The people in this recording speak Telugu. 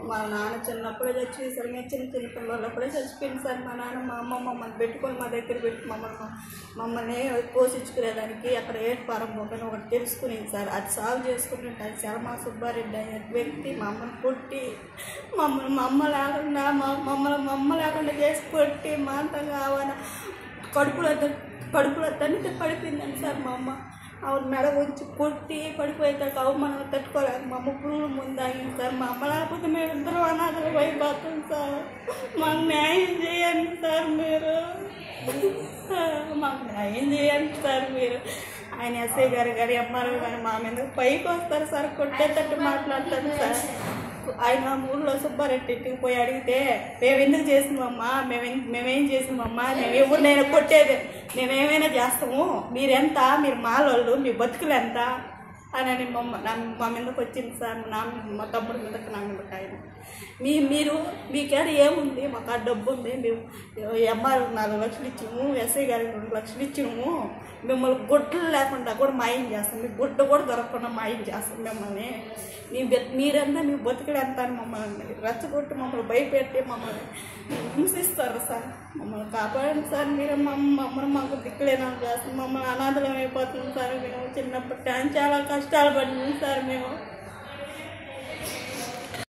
మా నాన్న చిన్నప్పుడే చచ్చిపోయి మేము చిన్న చిన్న పిల్లలప్పుడే చచ్చిపోయింది సార్. మా నాన్న మా అమ్మ మమ్మల్ని పెట్టుకొని మా దగ్గర పెట్టి మమ్మల్ని పోషించుకునేదానికి అక్కడ ఏడుపారం పోకని ఒకటి తెలుసుకునేది సార్. అది సాల్వ్ చేసుకుంటుంటే అది శర్మ సుబ్బారెడ్డి అనే వ్యక్తి మమ్మల్ని కొట్టి మా అమ్మ లేకుండా చేసి కొట్టి మా అంతా కావాల కడుపులో తన్నితే పడిపోయిందని సార్. మా అమ్మ ఆవిడ మెడ వచ్చి కొట్టి పడిపోయేదాకా అవమానం తట్టుకోలేక మా అమ్మ పురుగులు ముందాగింది సార్. మా అమ్మ లేకపోతే మేము ఇద్దరు అనాథలు అయిపోతాం సార్. మాకు న్యాయం చేయండి సార్ మీరు, మాకు న్యాయం చేయండి సార్ మీరు. ఆయన ఎస్ఐ గారు కానీ ఎంఆర్ఓ కానీ మా మీద పైకి వస్తారు సార్, కొట్టేటట్టు మాట్లాడతారు సార్. ఆయన ఊళ్ళో సుబ్బారెడ్డి ఇంటికి పోయి అడిగితే మేము ఎందుకు చేసినామమ్మా, మేమేం చేసినామమ్మా, మేము ఎవరినైనా కొట్టేది మేమేమైనా చేస్తాము, మీరెంత, మీరు మాలోళ్ళు, మీ బతుకులు ఎంత అని మా మీదకి వచ్చింది సార్. మా తమ్ముడి మీదకి నా మీదకి ఆయన మీకేడ ఏముంది, మాకు ఆ డబ్బు ఉంది, మేము ఎంఆర్ 4 లక్షలు ఇచ్చినాము, ఎస్ఐ గారికి 2 లక్షలు ఇచ్చినాము, మిమ్మల్ని గుడ్డలు లేకుండా కూడా మాయం చేస్తాం, మీ గుడ్డ కూడా దొరకకుండా మాయం చేస్తాం మిమ్మల్ని, మీరంతా మీ బతుకుడు ఎంత అని మమ్మల్ని రెచ్చగొట్టి మమ్మల్ని భయపెట్టి మమ్మల్ని హింసిస్తారు సార్. మమ్మల్ని కాపాడండి సార్ మీరు. మమ్మల్ని మాకు దిక్కులేనా చేస్తాం, మమ్మల్ని అనాథలం అయిపోతుంది సార్. మేము చిన్నప్పటి చాలా కష్టాలు పడినాం సార్ మేము.